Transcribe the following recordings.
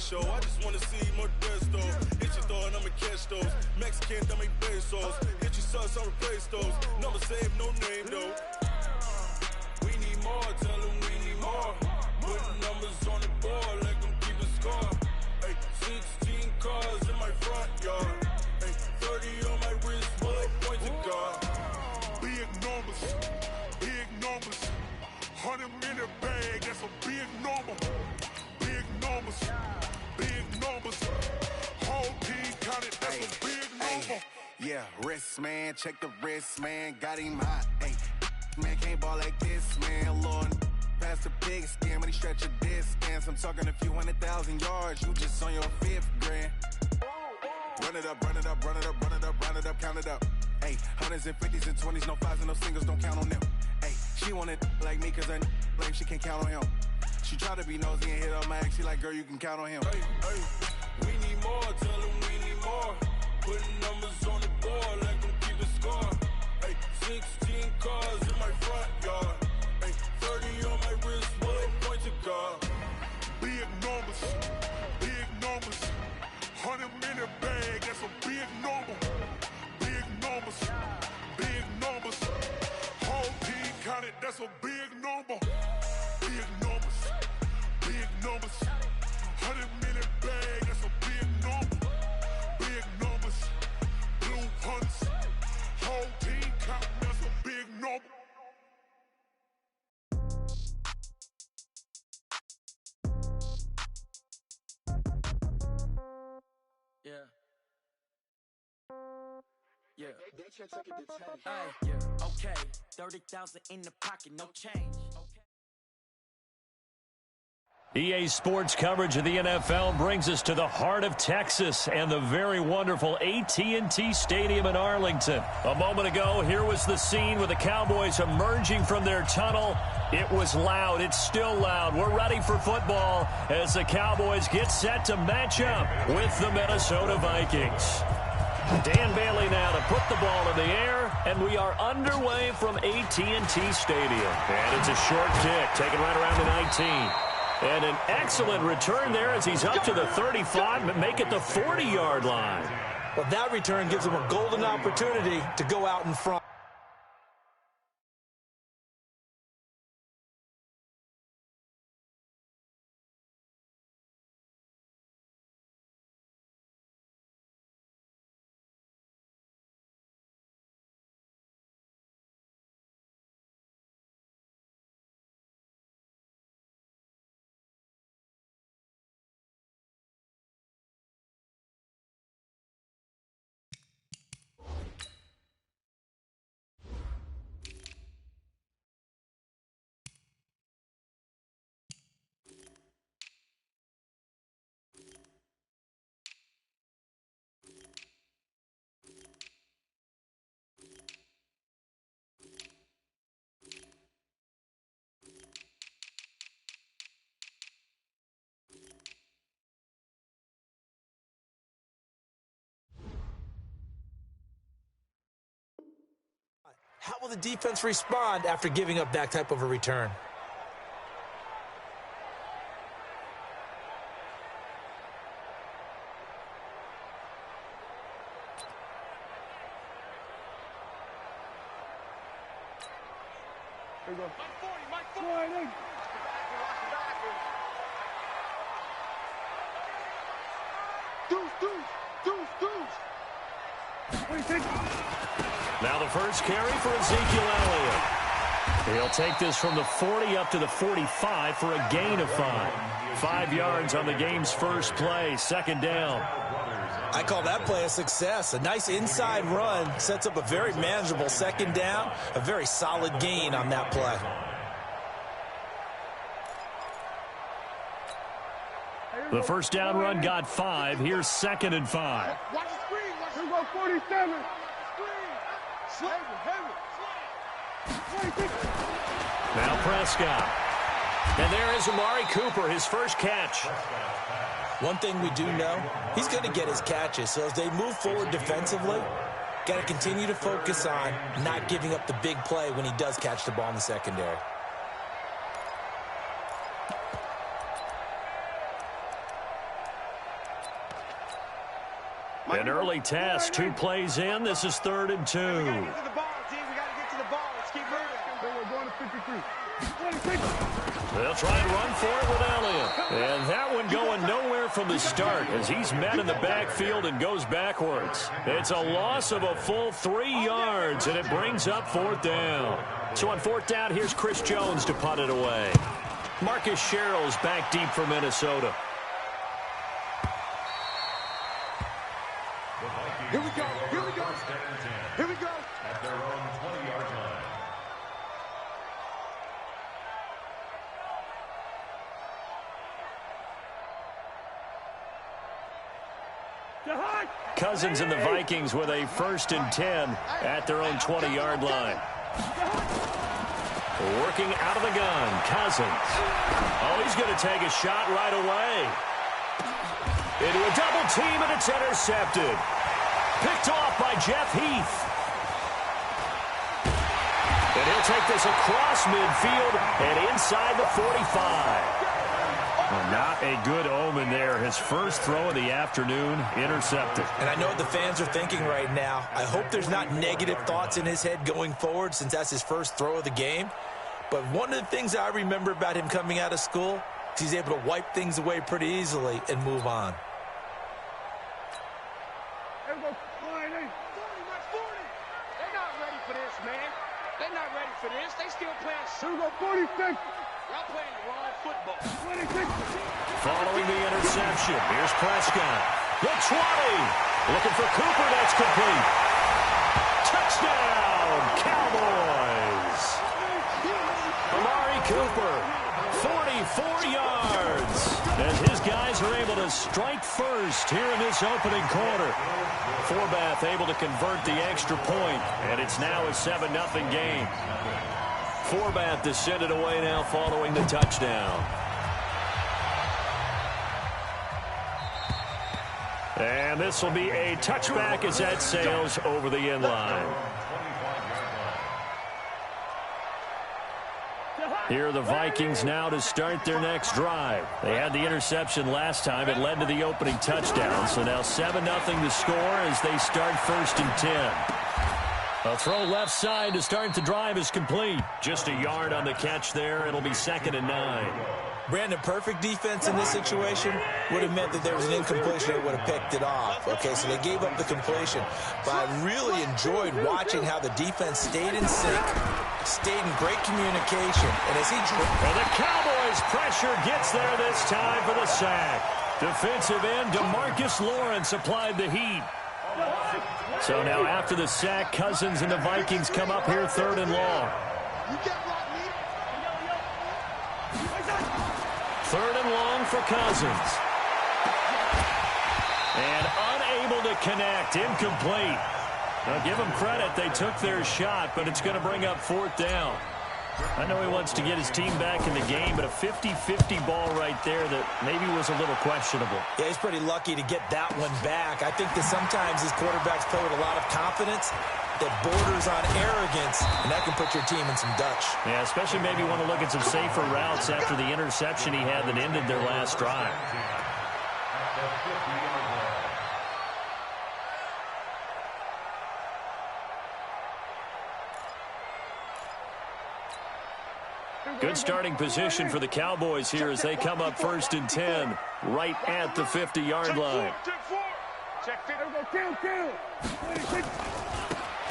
show. I just wanna see more deaths though. Hit your throw and I'ma catch those. Mexican, that make pesos. Hit your sus, I'll replace those. Number save, no name though. We need more, tell them we need more. Putting numbers on the board, let them keep a score. Ay, 16 cars in my front yard. Ay, 30 on my wrist, bullet point to God. Big numbers, big numbers. 100 in the bag, that's a big number. Big numbers, big numbers. Whole team counted, that's a big number. Yeah, wrist man, check the wrist man, got him hot. Ay, man can't ball like this, man. Lord, past the big skin when he stretch a distance. I'm talking a few 100,000 yards, you just on your 5th grand. Run it up, run it up, run it up, run it up, run it up, count it up. Ay, hundreds and 50s and 20s, no 5s and no singles, don't count on them. Ay, she want it like me cause her lame, she can't count on him. She try to be nosy and hit up my ex, she like, girl, you can count on him. Hey, hey, we need more, tell them we need more. Putting numbers on the board, let them keep a score. Hey, 16 cars in my front yard. Hey, 30 on my wrist, bullet point to God. Big numbers, big numbers. 100 in the bag, that's a big number. Big numbers, big numbers. Whole team counted, that's a big number. Big numbers, big numbers. 100 in the bag, that's a big number. Big numbers, blue hunts. Whole team counting, that's a big number. Yeah. Yeah. Hey, yeah. Okay. 30,000 in the pocket, no change. Okay. EA Sports coverage of the NFL brings us to the heart of Texas and the very wonderful AT&T Stadium in Arlington. A moment ago, here was the scene with the Cowboys emerging from their tunnel. It was loud. It's still loud. We're ready for football as the Cowboys get set to match up with the Minnesota Vikings. Dan Bailey now to put the ball in the air, and we are underway from AT&T Stadium. And it's a short kick, taken right around the 19. And an excellent return there as he's up to the 35, but make it the 40-yard line. Well, that return gives him a golden opportunity to go out in front. How will the defense respond after giving up that type of a return? There you go. Mike 40. Now the first carry for Ezekiel Elliott. He'll take this from the 40 up to the 45 for a gain of 5. 5 yards on the game's first play, second down. I call that play a success. A nice inside run sets up a very manageable second down, a very solid gain on that play. The first down run got 5. Here's second and 5. Watch the screen. Here we go, 47. Now Prescott. And there is Amari Cooper, his first catch. One thing we do know, he's going to get his catches. So as they move forward defensively, got to continue to focus on not giving up the big play when he does catch the ball in the secondary. An early test, 2 plays in. This is 3rd and 2. We got to get to the ball, G. We got to get to the ball. Let's keep moving. We're going to 53. They'll try and run for it with Elliott. And that one going nowhere from the start as he's met in the backfield and goes backwards. It's a loss of a full 3 yards, and it brings up 4th down. So on 4th down, here's Chris Jones to punt it away. Marcus Sherrill's back deep for Minnesota. Here we go. Here we go. Here we go. At their own 20-yard line. Cousins and the Vikings with a 1st and 10 at their own 20-yard line. Working out of the gun, Cousins. Oh, he's going to take a shot right away. Into a double team, and it's intercepted. Picked off by Jeff Heath. And he'll take this across midfield and inside the 45. Well, not a good omen there. His first throw of the afternoon, intercepted. And I know what the fans are thinking right now. I hope there's not negative thoughts in his head going forward since that's his first throw of the game. But one of the things I remember about him coming out of school is he's able to wipe things away pretty easily and move on. They're not ready for this, man. They're not ready for this. They still playing. Here we go, 46. Y'all playing the wrong football. 26. Following the interception, here's Prescott. The 20. Looking for Cooper. That's complete. Touchdown, Cowboys. Amari Cooper, 44 yards. As his guys are able to strike first here in this opening quarter. Forbath able to convert the extra point, and it's now a 7-0 game. Forbath descended away now following the touchdown. And this will be a touchback as that sails over the end line. Here are the Vikings now to start their next drive. They had the interception last time. It led to the opening touchdown. So now 7-0 to score as they start 1st and 10. A throw left side to start the drive is complete. Just a yard on the catch there. It'll be 2nd and 9. Brandon, perfect defense in this situation would have meant that there was an incompletion that would have picked it off. Okay, so they gave up the completion. But I really enjoyed watching how the defense stayed in sync, stayed in great communication. And as and the Cowboys pressure gets there this time for the sack. Defensive end DeMarcus Lawrence applied the heat. So now after the sack, Cousins and the Vikings come up here 3rd and long. 3rd and long for Cousins. And unable to connect, incomplete. Now give them credit, they took their shot, but it's going to bring up 4th down. I know he wants to get his team back in the game, but a 50-50 ball right there that maybe was a little questionable. Yeah, he's pretty lucky to get that one back. I think that sometimes his quarterbacks play with a lot of confidence that borders on arrogance, and that can put your team in some Dutch. Yeah, especially maybe want to look at some safer routes after the interception he had that ended their last drive. Good starting position for the Cowboys here as they come up 1st and 10 right at the 50-yard line.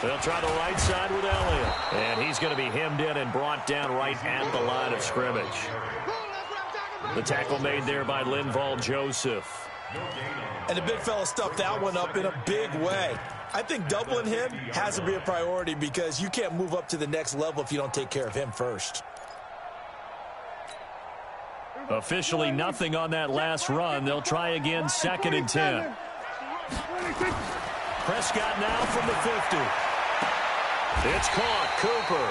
They'll try the right side with Elliott. And he's going to be hemmed in and brought down right at the line of scrimmage. The tackle made there by Linval Joseph. And the big fella stuffed that one up in a big way. I think doubling him has to be a priority because you can't move up to the next level if you don't take care of him first. Officially nothing on that last run. They'll try again 2nd and 10. Prescott now from the 50. It's caught. Cooper.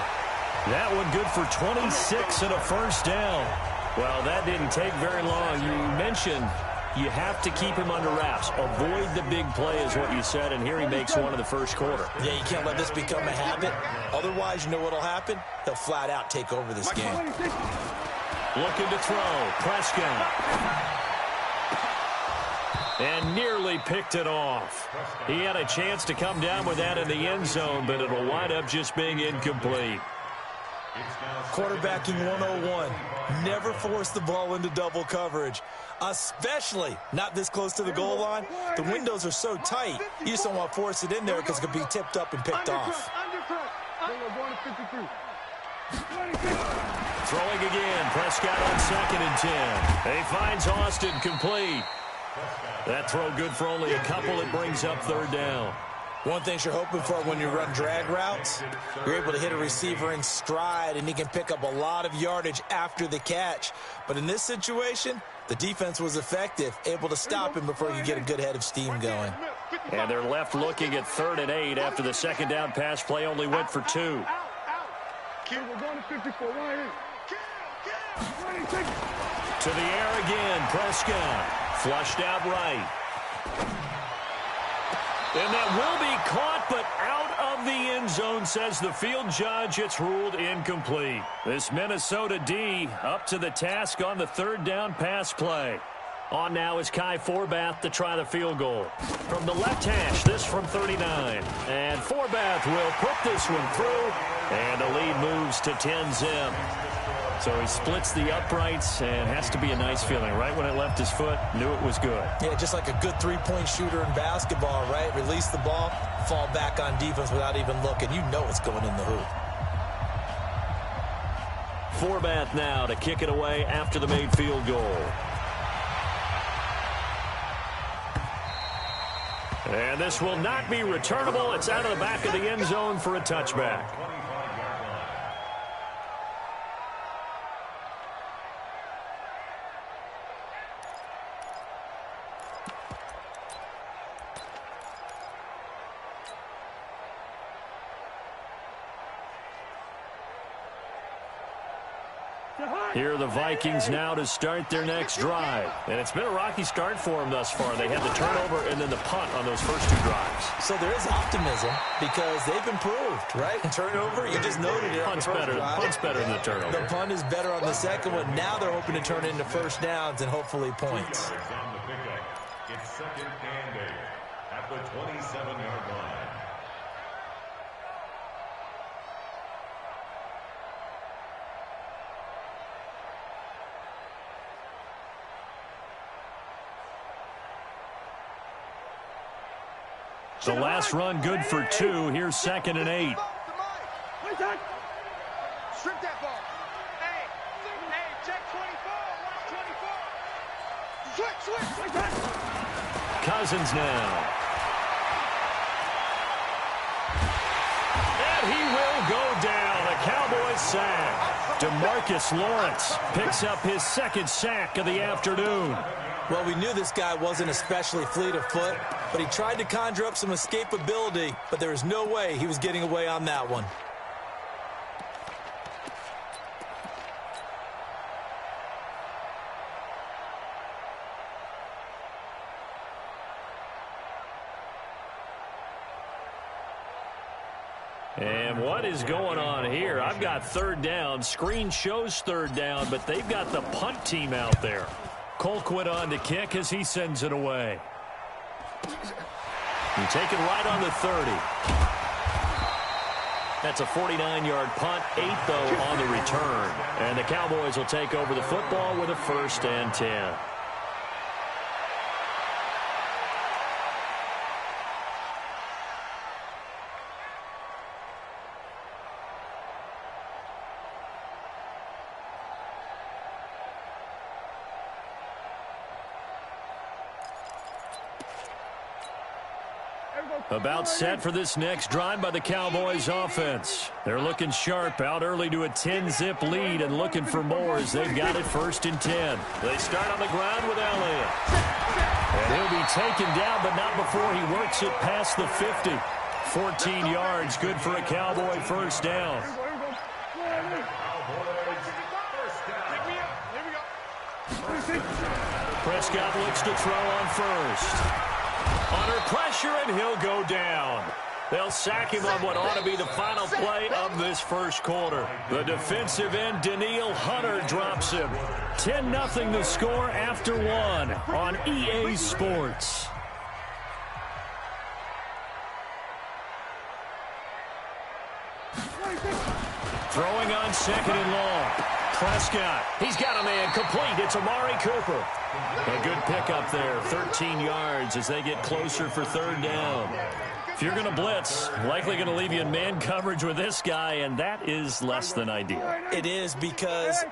That one good for 26 and a 1st down. Well, that didn't take very long. You mentioned you have to keep him under wraps. Avoid the big play is what you said, and here he makes one in the 1st quarter. Yeah, you can't let this become a habit. Otherwise, you know what will happen? He'll flat out take over this game. Looking to throw. Prescott. And nearly picked it off. He had a chance to come down with that in the end zone, but it'll wind up just being incomplete. Quarterbacking 101. Never force the ball into double coverage, especially not this close to the goal line. The windows are so tight, you just don't want to force it in there because it could be tipped up and picked off. Throwing again, Prescott on 2nd and 10. He finds Austin complete. That throw good for only a couple. It brings up 3rd down. One thing you're hoping for when you run drag routes, you're able to hit a receiver in stride, and he can pick up a lot of yardage after the catch. But in this situation, the defense was effective, able to stop him before he could get a good head of steam going. And they're left looking at 3rd and 8 after the 2nd down pass play only went for 2. To the air again, Prescott. Flushed out right. And that will be caught, but out of the end zone, says the field judge. It's ruled incomplete. This Minnesota D up to the task on the 3rd down pass play. On now is Kai Forbath to try the field goal. From the left hash, this from 39. And Forbath will put this one through. And the lead moves to 10-zip. So he splits the uprights, and has to be a nice feeling. Right when it left his foot, knew it was good. Yeah, just like a good three-point shooter in basketball, right? Release the ball, fall back on defense without even looking. You know it's going in the hoop. Forbath now to kick it away after the made field goal. And this will not be returnable. It's out of the back of the end zone for a touchback. Here are the Vikings now to start their next drive. And it's been a rocky start for them thus far. They had the turnover and then the punt on those first 2 drives. So there is optimism because they've improved, right? Turnover, you just noted it. Punt's better than the turnover. The punt is better on the second one. Now they're hoping to turn it into first downs and hopefully points. It's 2nd and 8 at the 27-yard line. The last run good for 2. Here's 2nd and 8. Strip that ball. Hey, check 24. Watch 24. Switch. Cousins now. And he will go down. A Cowboys sack. DeMarcus Lawrence picks up his 2nd sack of the afternoon. Well, we knew this guy wasn't especially fleet of foot, but he tried to conjure up some escapability, but there was no way he was getting away on that one. And what is going on here? I've got 3rd down. Screen shows 3rd down, but they've got the punt team out there. Colquitt on to kick as he sends it away. You take it right on the 30. That's a 49-yard punt, 8 though on the return. And the Cowboys will take over the football with a 1st and 10. About set for this next drive by the Cowboys offense. They're looking sharp, out early to a 10-zip lead and looking for more as they've got it 1st and 10. They start on the ground with Elliott. And he'll be taken down, but not before he works it past the 50. 14 yards, good for a Cowboy 1st down. Prescott looks to throw on 1st. Under pressure, and he'll go down. They'll sack him on what ought to be the final play of this 1st quarter. The defensive end, Daniil Hunter, drops him. 10-0 the score after 1 on EA Sports. Throwing on second and long. Prescott, he's got a man complete. It's Amari Cooper. A good pickup there, 13 yards as they get closer for third down. If you're going to blitz, likely going to leave you in man coverage with this guy, and that is less than ideal. It is, because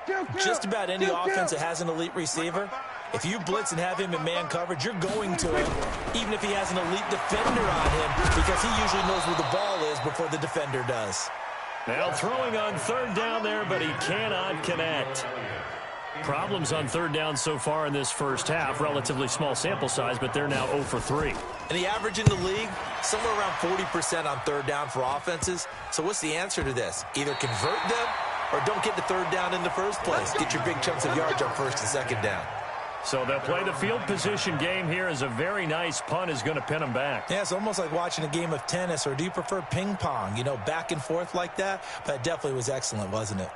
just about any offense that has an elite receiver, if you blitz and have him in man coverage, you're going to him, even if he has an elite defender on him, because he usually knows where the ball is before the defender does. Now throwing on third down there, but he cannot connect. Problems on third down so far in this first half. Relatively small sample size, but they're now 0 for 3. And the average in the league, somewhere around 40% on third down for offenses. So what's the answer to this? Either convert them or don't get the third down in the first place. Get your big chunks of yards on first and second down. So they'll play the field position game here as a very nice punt is going to pin them back. Yeah, it's almost like watching a game of tennis, or do you prefer ping pong? You know, back and forth like that? But it definitely was excellent, wasn't it?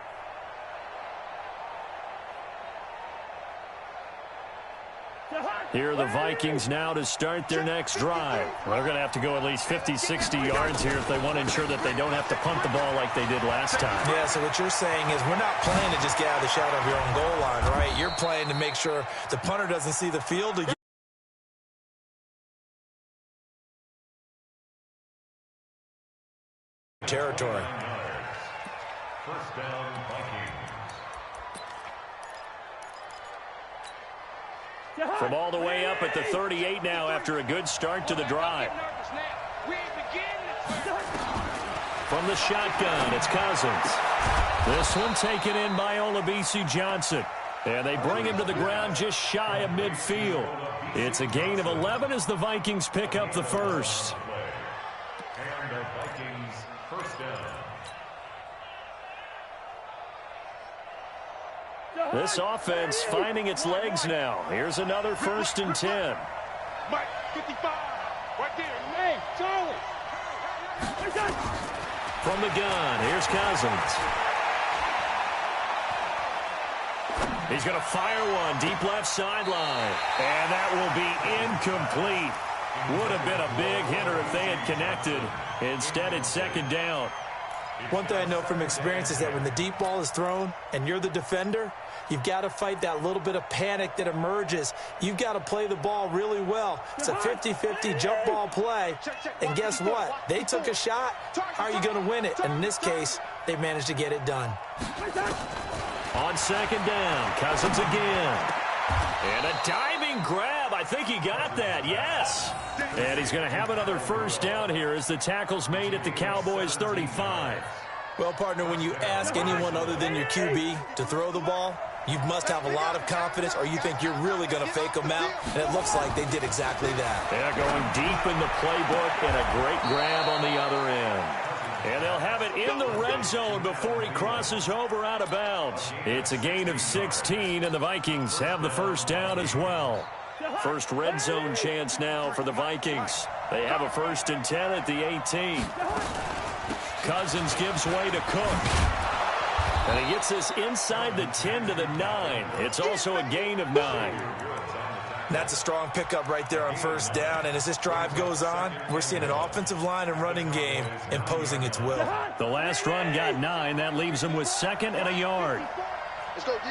Here are the Vikings now to start their next drive. They're going to have to go at least 50, 60 yards here if they want to ensure that they don't have to punt the ball like they did last time. Yeah, so what you're saying is we're not playing to just get out of the shadow of your own goal line, right? You're playing to make sure the punter doesn't see the field. Territory. First down, Vikings. From all the way up at the 38 now after a good start to the drive. From the shotgun, it's Cousins. This one taken in by Olabisi Johnson. And they bring him to the ground just shy of midfield. It's a gain of 11 as the Vikings pick up the first. And the Vikings first down. This offense finding its legs now. Here's another 1st and 10. Mike, 55. Right there. Hey, Charlie. From the gun, here's Cousins. He's going to fire one deep left sideline. And that will be incomplete. Would have been a big hitter if they had connected. Instead, it's second down. One thing I know from experience is that when the deep ball is thrown and you're the defender, you've got to fight that little bit of panic that emerges. You've got to play the ball really well. It's a 50-50 jump ball play. And guess what? They took a shot. How are you going to win it? And in this case, they managed to get it done. On second down, Cousins again. And a diving grab. I think he got that, yes. And he's going to have another first down here as the tackle's made at the Cowboys' 35. Well, partner, when you ask anyone other than your QB to throw the ball, you must have a lot of confidence, or you think you're really going to fake them out, and it looks like they did exactly that. They're going deep in the playbook and a great grab on the other end. And they'll have it in the red zone before he crosses over out of bounds. It's a gain of 16, and the Vikings have the first down as well. First red zone chance now for the Vikings. They have a 1st and 10 at the 18. Cousins gives way to Cook. And he gets this inside the 10 to the 9. It's also a gain of 9. That's a strong pickup right there on first down. And as this drive goes on, we're seeing an offensive line and running game imposing its will. The last run got 9. That leaves him with 2nd and a yard. Let's go, D.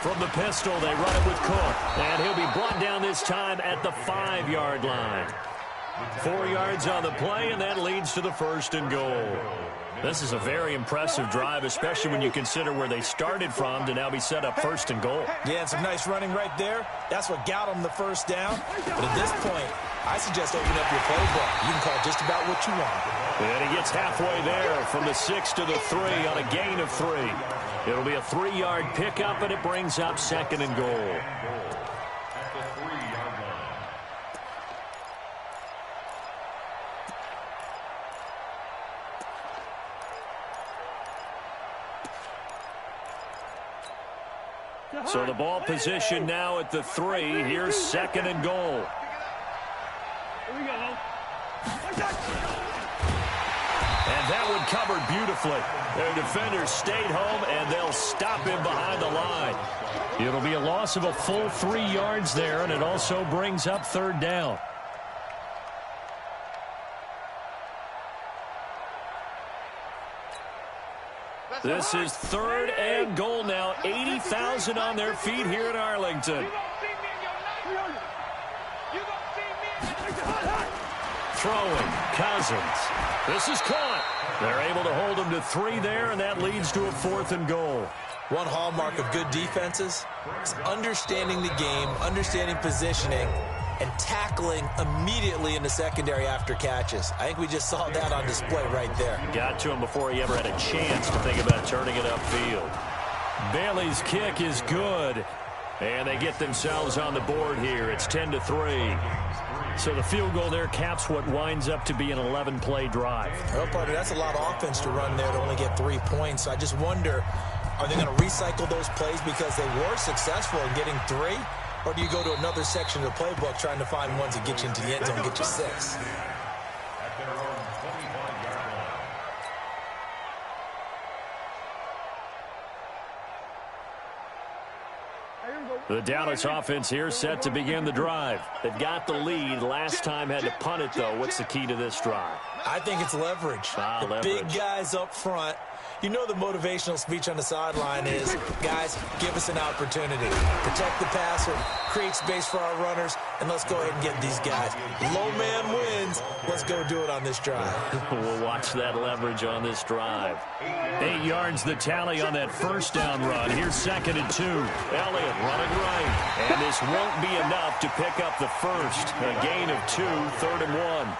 From the pistol, they run it with Cook. And he'll be brought down this time at the 5-yard line. 4 yards on the play, and that leads to the 1st and goal. This is a very impressive drive, especially when you consider where they started from to now be set up 1st and goal. Yeah, and some nice running right there. That's what got them the first down. But at this point, I suggest open up your playbook. You can call just about what you want. And he gets halfway there from the 6 to the 3 on a gain of 3. It'll be a 3-yard pickup, and it brings up 2nd and goal. So the ball position now at the 3. Here's 2nd and goal. Here we go. And that one covered beautifully. Their defenders stayed home, and they'll stop him behind the line. It'll be a loss of a full 3 yards there, and it also brings up 3rd down. This is 3rd and goal now. 80,000 on their feet here in Arlington. Throwing, Cousins. This is caught. They're able to hold him to 3 there, and that leads to a 4th and goal. One hallmark of good defenses is understanding the game, understanding positioning, and tackling immediately in the secondary after catches. I think we just saw that on display right there. Got to him before he ever had a chance to think about turning it upfield. Bailey's kick is good, and they get themselves on the board here. It's 10-3. So the field goal there caps what winds up to be an 11-play drive. Well, partner, that's a lot of offense to run there to only get 3 points. So I just wonder, are they going to recycle those plays because they were successful in getting 3? Or do you go to another section of the playbook trying to find ones that get you into the end zone and get you 6? The Dallas offense here set to begin the drive. They've got the lead. Last time had to punt it, though. What's the key to this drive? I think it's leverage. Leverage. Big guys up front. You know the motivational speech on the sideline is, guys, give us an opportunity. Protect the passer, create space for our runners, and let's go ahead and get these guys. Low man wins. Let's go do it on this drive. We'll watch that leverage on this drive. 8 yards the tally on that first down run. Here's 2nd and 2. Elliott running right. And this won't be enough to pick up the first. A gain of 2, 3rd and 1.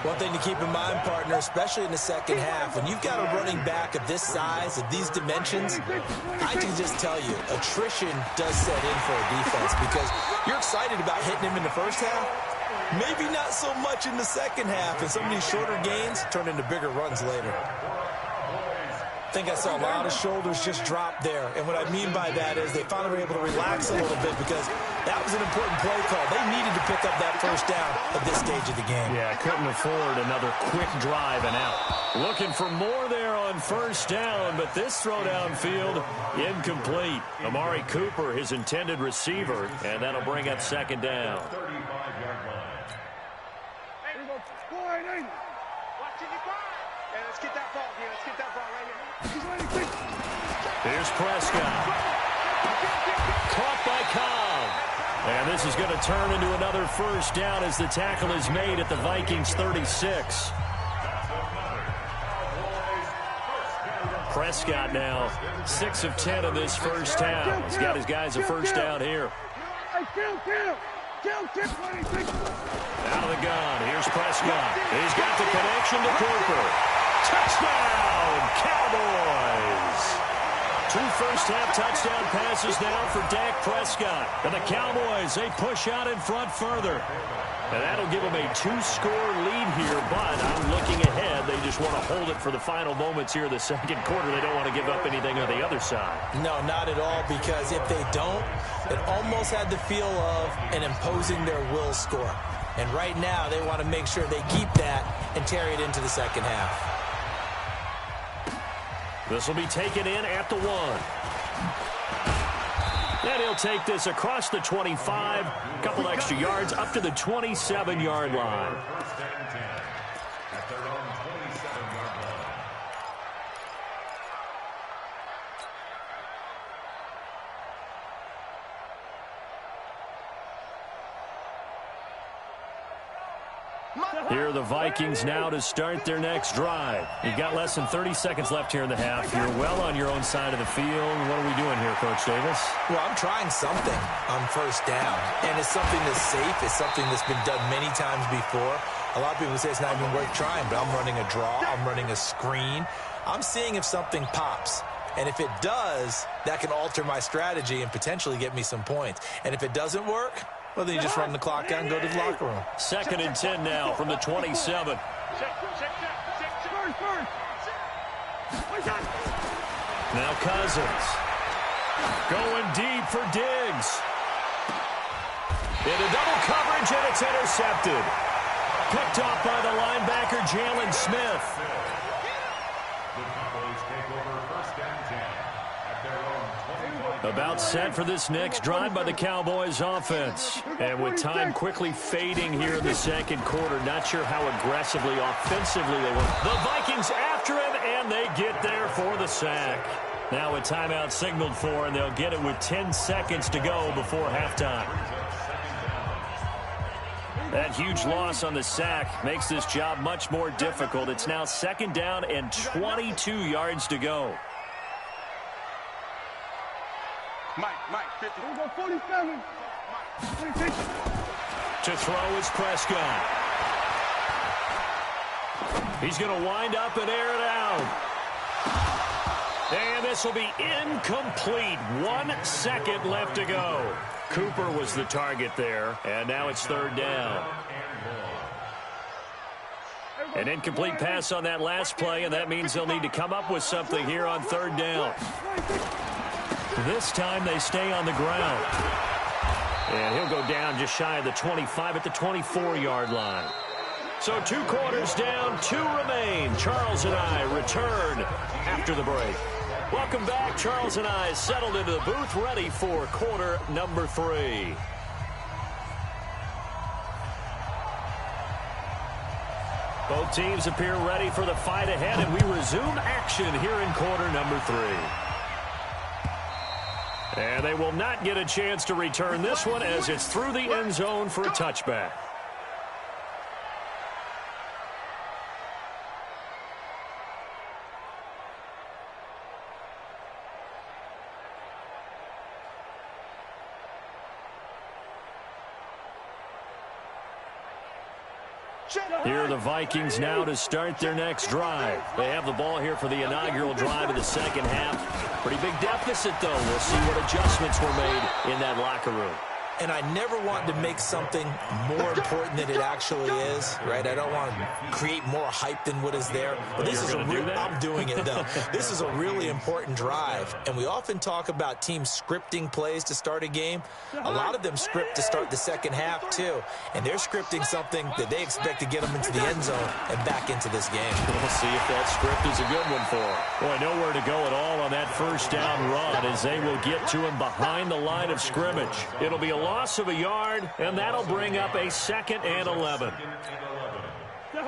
One thing to keep in mind, partner, especially in the second half, when you've got a running back of this size, of these dimensions, I can just tell you, attrition does set in for a defense because you're excited about hitting him in the first half. Maybe not so much in the second half, and some of these shorter gains turn into bigger runs later. I think I saw a lot of shoulders just drop there, and what I mean by that is they finally were able to relax a little bit because that was an important play call. They needed to pick up that first down at this stage of the game. Yeah, couldn't afford another quick drive and out. Looking for more there on first down, but this throw downfield incomplete. Amari Cooper, his intended receiver, and that'll bring up 2nd down. Let's get that ball here. Let's get that ball right here. Here's Prescott. Caught by Cobb. And this is going to turn into another first down as the tackle is made at the Vikings 36. Prescott now 6 of 10 of this first down. He's got his guys a first down here. Out of the gun. Here's Prescott. He's got the connection to Cooper. Touchdown, Cowboys! 2 first-half touchdown passes now for Dak Prescott. And the Cowboys, they push out in front further. And that'll give them a 2-score lead here, but I'm looking ahead. They just want to hold it for the final moments here in the second quarter. They don't want to give up anything on the other side. No, not at all, because if they don't, it almost had the feel of an imposing their will score. And right now, they want to make sure they keep that and carry it into the second half. This will be taken in at the 1. And he'll take this across the 25, a couple extra yards up to the 27-yard line. Here are the Vikings now to start their next drive. You've got less than 30 seconds left here in the half. You're well on your own side of the field. What are we doing here, Coach Davis? Well, I'm trying something on first down, and it's something that's safe. It's something that's been done many times before. A lot of people say it's not even worth trying, but I'm running a draw. I'm running a screen. I'm seeing if something pops. And if it does, that can alter my strategy and potentially get me some points. And if it doesn't work, well, then you just run the clock out and go to the locker room. 2nd and 10 now from the 27. Now Cousins. Going deep for Diggs. Into double coverage, and it's intercepted. Picked off by the linebacker, Jalen Smith. About set for this next drive by the Cowboys offense. And with time quickly fading here in the second quarter, not sure how aggressively, offensively they were. The Vikings after after him, and they get there for the sack. Now a timeout signaled for, and they'll get it with 10 seconds to go before halftime. That huge loss on the sack makes this job much more difficult. It's now 2nd down and 22 yards to go. Mike, 50. We'll go 47. To throw is Prescott. He's going to wind up and air it out. And this will be incomplete. 1 second left to go. Cooper was the target there, and now it's 3rd down. An incomplete pass on that last play, and that means they'll need to come up with something here on 3rd down. This time they stay on the ground. And he'll go down just shy of the 25 at the 24-yard line. So 2 quarters down, 2 remain. Charles and I return after the break. Welcome back. Charles and I settled into the booth, ready for quarter number 3. Both teams appear ready for the fight ahead, and we resume action here in quarter number 3. And they will not get a chance to return this one as it's through the end zone for a touchback. Here are the Vikings now to start their next drive. They have the ball here for the inaugural drive of the second half. Pretty big deficit, though. We'll see what adjustments were made in that locker room. And I never want to make something more important than it actually is, right? I don't want to create more hype than what is there. But this is I'm doing it, though. This is a really important drive. And we often talk about teams scripting plays to start a game. A lot of them script to start the second half, too. And they're scripting something that they expect to get them into the end zone and back into this game. We'll see if that script is a good one for them. Boy, nowhere to go at all on that 1st down run as they will get to him behind the line of scrimmage. It'll be a loss of a yard, and that'll bring up a 2nd and 11. They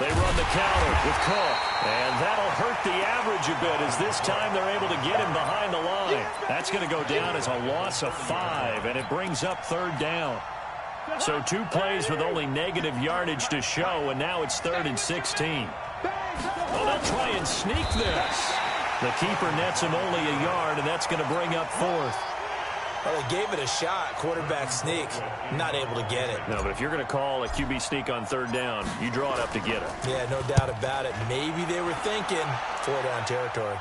run the counter with Cook, and that'll hurt the average a bit as this time they're able to get him behind the line. That's going to go down as a loss of 5, and it brings up 3rd down. So 2 plays with only negative yardage to show, and now it's 3rd and 16. Oh, they'll try and sneak this. The keeper nets him only a yard, and that's going to bring up 4th. Well, they gave it a shot, quarterback sneak, not able to get it. No, but if you're going to call a QB sneak on 3rd down, you draw it up to get it. Yeah, no doubt about it. Maybe they were thinking 4-down territory.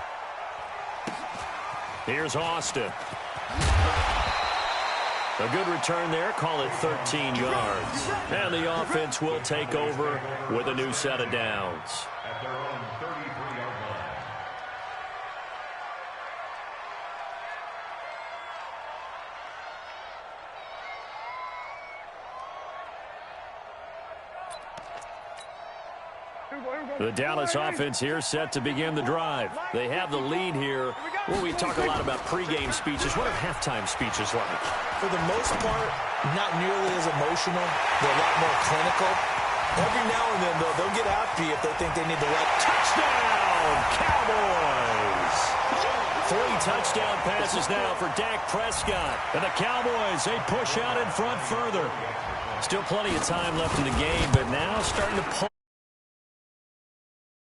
Here's Austin. A good return there, call it 13 yards. And the offense will take over with a new set of downs. At their own 33-yard line. The Dallas offense here set to begin the drive. They have the lead here. Well, we talk a lot about pregame speeches. What are halftime speeches like? For the most part, not nearly as emotional. They're a lot more clinical. Every now and then, though, they'll get after you if they think they need the right. Touchdown, Cowboys! 3 touchdown passes now for Dak Prescott. And the Cowboys, they push out in front further. Still plenty of time left in the game, but now starting to pull